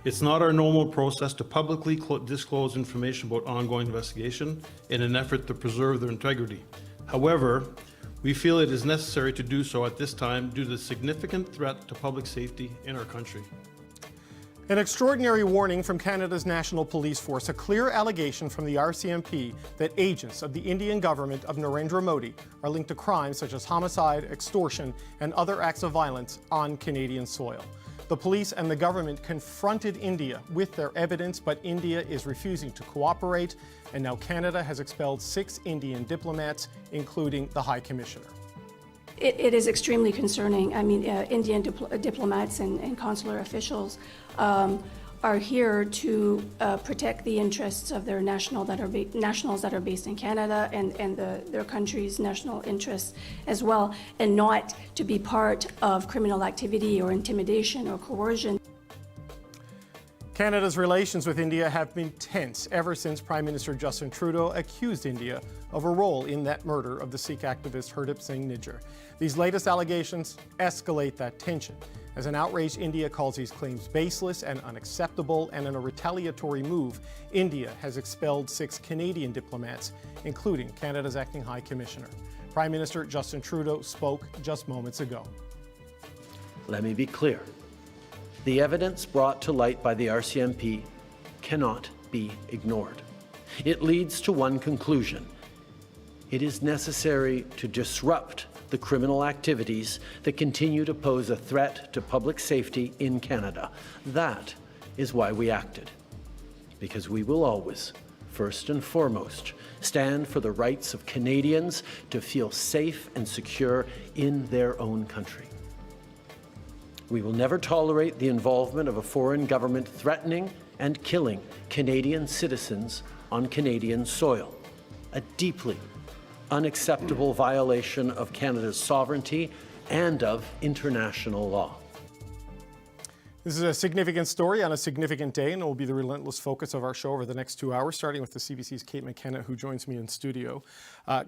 It's not our normal process to publicly disclose information about ongoing investigation in an effort to preserve their integrity. However, we feel it is necessary to do so at this time due to the significant threat to public safety in our country. An extraordinary warning from Canada's National Police Force, a clear allegation from the RCMP that agents of the Indian government of Narendra Modi are linked to crimes such as homicide, extortion, and other acts of violence on Canadian soil. The police and the government confronted India with their evidence, but India is refusing to cooperate, and now Canada has expelled 6 Indian diplomats, including the High Commissioner. It is extremely concerning. I mean, Indian diplomats and consular officials are here to protect the interests of their nationals that are based in Canada and their country's national interests as well, and not to be part of criminal activity or intimidation or coercion. Canada's relations with India have been tense ever since Prime Minister Justin Trudeau accused India of a role in that murder of the Sikh activist Hardeep Singh Nijjar. These latest allegations escalate that tension, as an outraged India calls these claims baseless and unacceptable, and in a retaliatory move, India has expelled 6 Canadian diplomats, including Canada's acting High Commissioner. Prime Minister Justin Trudeau spoke just moments ago. Let me be clear. The evidence brought to light by the RCMP cannot be ignored. It leads to one conclusion. It is necessary to disrupt the criminal activities that continue to pose a threat to public safety in Canada. That is why we acted. Because we will always, first and foremost, stand for the rights of Canadians to feel safe and secure in their own country. We will never tolerate the involvement of a foreign government threatening and killing Canadian citizens on Canadian soil, a deeply unacceptable violation of Canada's sovereignty and of international law. This is a significant story on a significant day, and it will be the relentless focus of our show over the next 2 hours, starting with the CBC's Kate McKenna, who joins me in studio.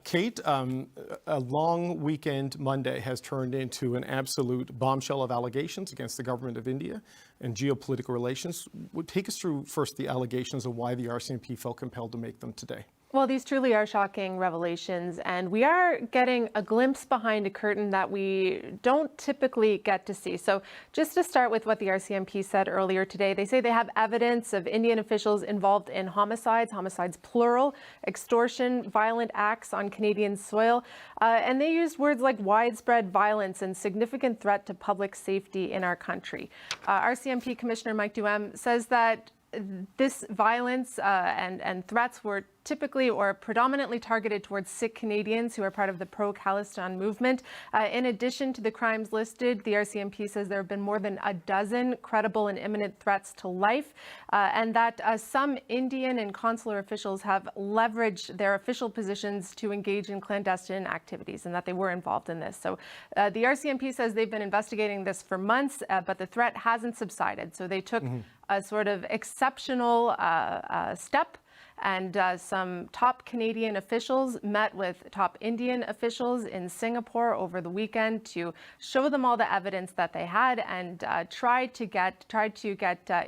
Kate, a long weekend Monday has turned into an absolute bombshell of allegations against the government of India and geopolitical relations. Take us through first the allegations and why the RCMP felt compelled to make them today. Well, these truly are shocking revelations, and we are getting a glimpse behind a curtain that we don't typically get to see. So just to start with what the RCMP said earlier today, they say they have evidence of Indian officials involved in homicides plural, extortion, violent acts on Canadian soil, and they used words like widespread violence and significant threat to public safety in our country. RCMP Commissioner Mike Duhem says that this violence and threats were typically or predominantly targeted towards Sikh Canadians who are part of the pro-Khalistan movement. In addition to the crimes listed, the RCMP says there have been more than a dozen credible and imminent threats to life, and that some Indian and consular officials have leveraged their official positions to engage in clandestine activities, and that they were involved in this. So the RCMP says they've been investigating this for months, but the threat hasn't subsided. So they took a sort of exceptional step, and some top Canadian officials met with top Indian officials in Singapore over the weekend to show them all the evidence that they had and tried to get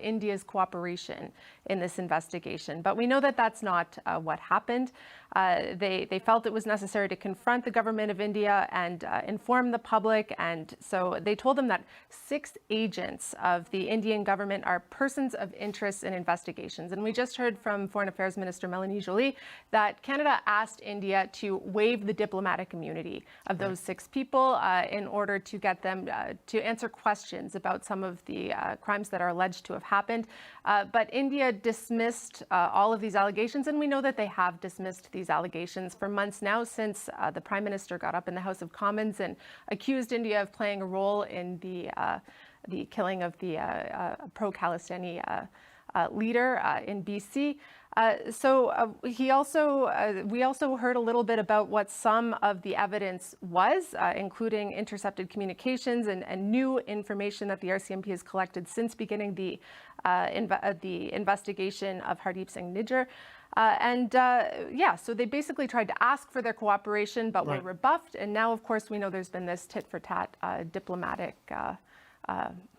India's cooperation in this investigation. But we know that that's not what happened. They felt it was necessary to confront the government of India and inform the public. And so they told them that 6 agents of the Indian government are persons of interest in investigations. And we just heard from Foreign Affairs Minister Melanie Joly that Canada asked India to waive the diplomatic immunity of those 6 people in order to get them to answer questions about some of the crimes that are alleged to have happened. But India dismissed all of these allegations, and we know that they have dismissed these allegations for months now, since the Prime Minister got up in the House of Commons and accused India of playing a role in the killing of the pro-Khalistani leader in BC. We also heard a little bit about what some of the evidence was, including intercepted communications and new information that the RCMP has collected since beginning the investigation of Hardeep Singh Nijjar. So they basically tried to ask for their cooperation, but were rebuffed. And now, of course, we know there's been this tit-for-tat diplomatic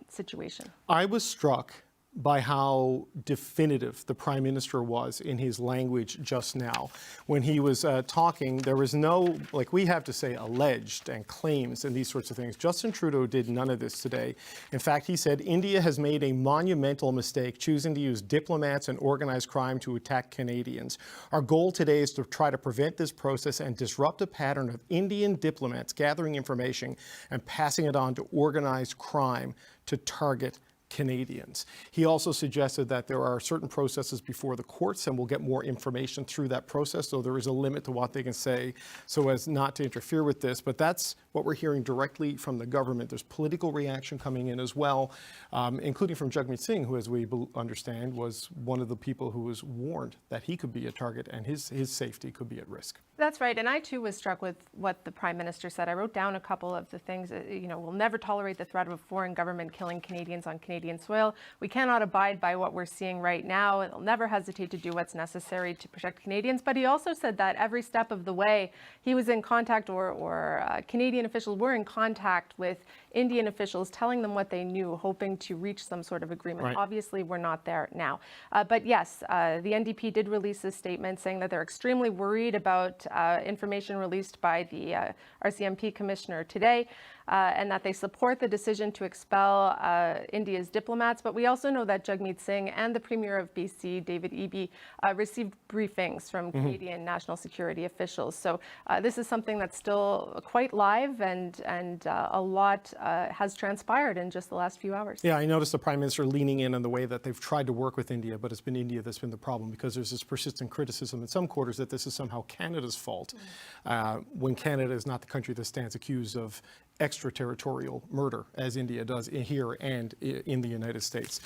situation. I was struck by how definitive the Prime Minister was in his language just now. When he was talking, there was no, like we have to say, alleged and claims and these sorts of things. Justin Trudeau did none of this today. In fact, he said India has made a monumental mistake choosing to use diplomats and organized crime to attack Canadians. Our goal today is to try to prevent this process and disrupt a pattern of Indian diplomats gathering information and passing it on to organized crime to target Canadians. He also suggested that there are certain processes before the courts and we'll get more information through that process, so there is a limit to what they can say so as not to interfere with this. But that's what we're hearing directly from the government. There's political reaction coming in as well, including from Jagmeet Singh, who, as we understand, was one of the people who was warned that he could be a target and his safety could be at risk. That's right. And I, too, was struck with what the Prime Minister said. I wrote down a couple of the things. We'll never tolerate the threat of a foreign government killing Canadians on Canadian soil. We cannot abide by what we're seeing right now. It'll never hesitate to do what's necessary to protect Canadians. But he also said that every step of the way, he was in contact, or Canadian officials were in contact with Indian officials, telling them what they knew, hoping to reach some sort of agreement. Right. Obviously, we're not there now. But yes, the NDP did release a statement saying that they're extremely worried about information released by the RCMP commissioner today, and that they support the decision to expel India's diplomats. But we also know that Jagmeet Singh and the Premier of BC, David Eby, received briefings from Canadian national security officials. So this is something that's still quite live, and a lot has transpired in just the last few hours. Yeah, I noticed the Prime Minister leaning in on the way that they've tried to work with India, but it's been India that's been the problem, because there's this persistent criticism in some quarters that this is somehow Canada's fault, when Canada is not the country that stands accused of extraterritorial murder, as India does here and in the United States.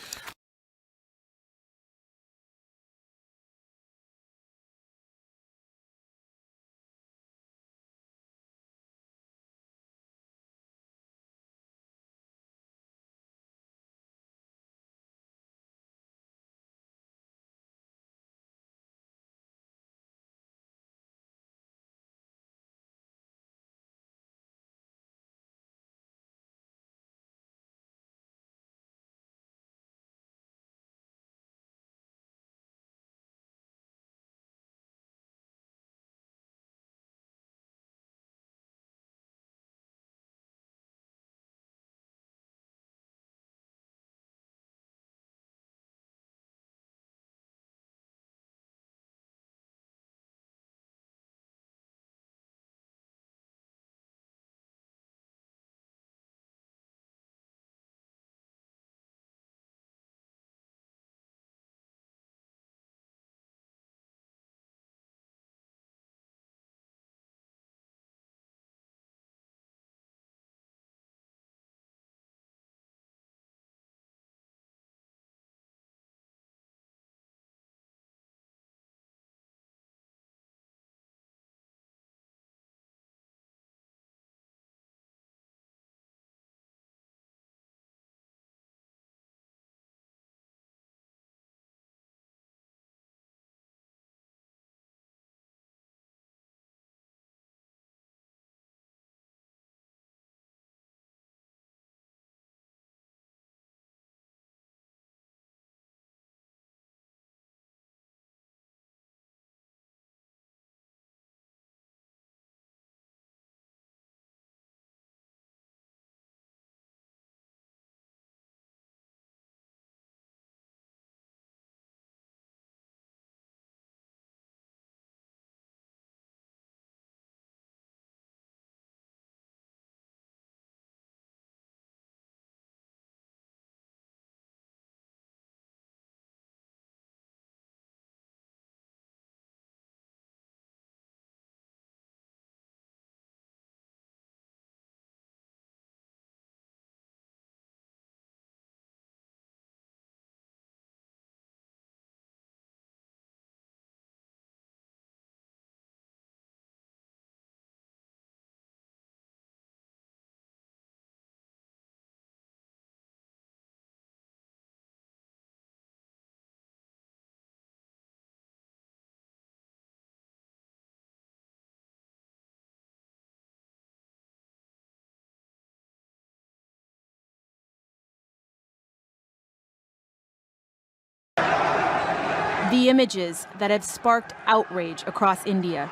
The images that have sparked outrage across India.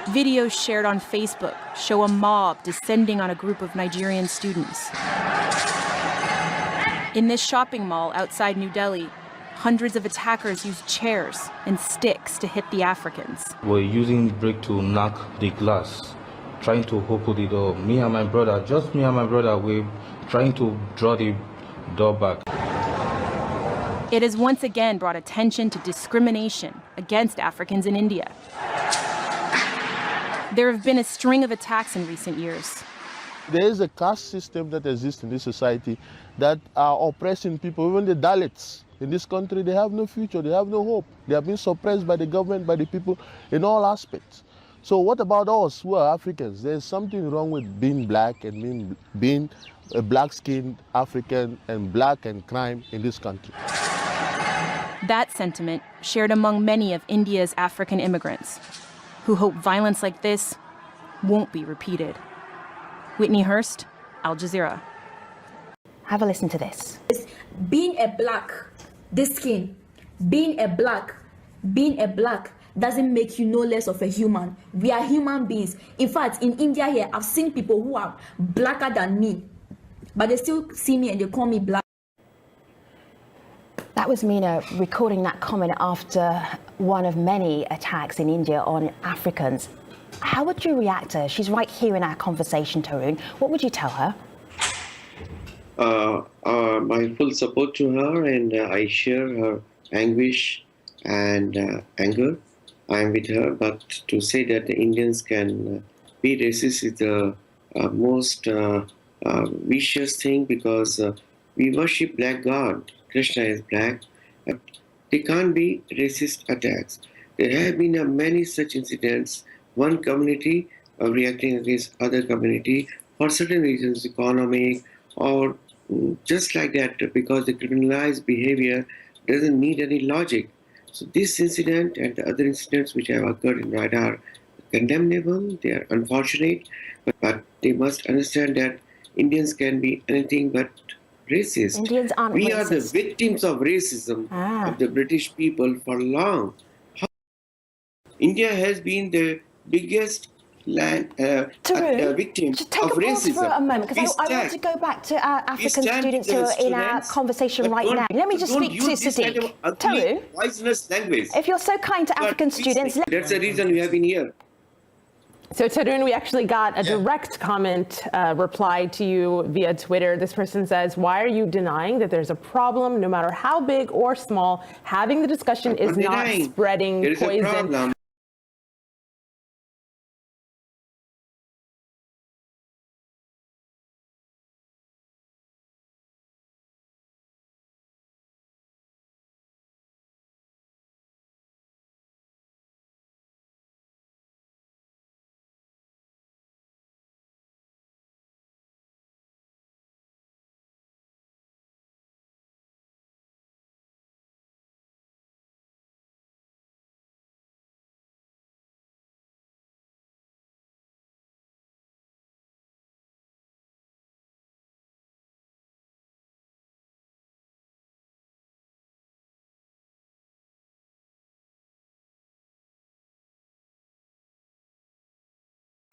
Videos shared on Facebook show a mob descending on a group of Nigerian students. In this shopping mall outside New Delhi, hundreds of attackers used chairs and sticks to hit the Africans. We're using brick to knock the glass, trying to open the door. Me and my brother, just me and my brother, we're trying to draw the door back. It has once again brought attention to discrimination against Africans in India. There have been a string of attacks in recent years. There is a caste system that exists in this society that are oppressing people, even the Dalits. In this country, they have no future, they have no hope. They have been suppressed by the government, by the people, in all aspects. So what about us who are Africans? There's something wrong with being black and being a black-skinned African and black and crime in this country. That sentiment shared among many of India's African immigrants, who hope violence like this won't be repeated. Whitney Hurst, Al Jazeera. Have a listen to this. Being a black, this skin, being a black doesn't make you no less of a human. We are human beings. In fact, in India here, I've seen people who are blacker than me, but they still see me and they call me black. That was Mina recording that comment after one of many attacks in India on Africans. How would you react to her? She's right here in our conversation, Tarun. What would you tell her? My full support to her, and I share her anguish and anger. I am with her, but to say that the Indians can be racist is the most vicious thing, because we worship black God. Krishna is black. There can't be racist attacks. There have been many such incidents. One community reacting against other community for certain reasons, economic or just like that, because the criminalized behavior doesn't need any logic. So this incident and the other incidents which have occurred in Noida are condemnable, they are unfortunate, but they must understand that Indians can be anything but racist. Indians aren't we racist. are the victims of racism of the British people for long. India has been the biggest victim just take of a pause racism. for a moment, because I want to go back to our African students who are in our conversation right now. Let me just speak to Sadiq. Tarun, poisonous language. if you're so kind to African students... That's the reason we have been here. So Tarun, we actually got a direct comment reply to you via Twitter. This person says, why are you denying that there's a problem, no matter how big or small? Having the discussion is not spreading there is poison. A problem.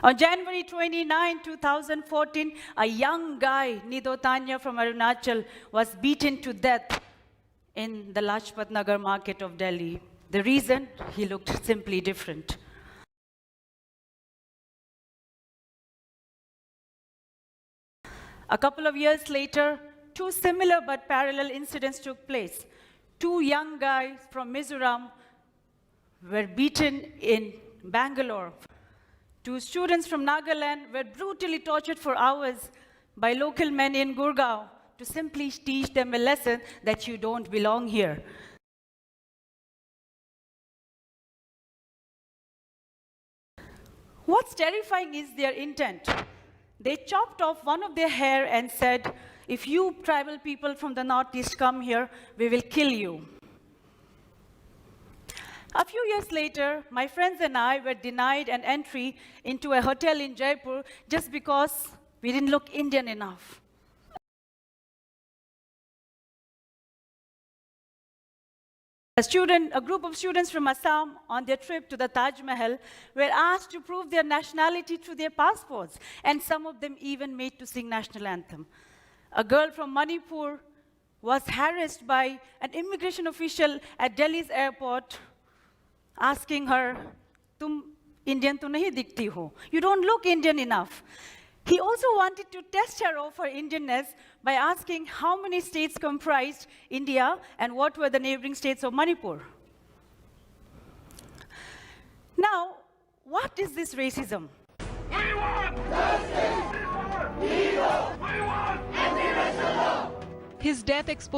On January 29, 2014, a young guy, Nido Tanya from Arunachal, was beaten to death in the Lajpat Nagar market of Delhi. The reason? He looked simply different. A couple of years later, two similar but parallel incidents took place. Two young guys from Mizoram were beaten in Bangalore. Two students from Nagaland were brutally tortured for hours by local men in Gurgaon to simply teach them a lesson that you don't belong here. What's terrifying is their intent. They chopped off one of their hair and said, if you tribal people from the Northeast come here, we will kill you. A few years later, my friends and I were denied an entry into a hotel in Jaipur just because we didn't look Indian enough. A group of students from Assam on their trip to the Taj Mahal were asked to prove their nationality through their passports, and some of them even made to sing national anthem. A girl from Manipur was harassed by an immigration official at Delhi's airport, asking her, "Tum Indian to nahi dikhti ho? You don't look Indian enough." He also wanted to test her of her Indianness by asking how many states comprised India and what were the neighboring states of Manipur. Now, what is this racism? We want justice! We want anti-racial law! His death exposed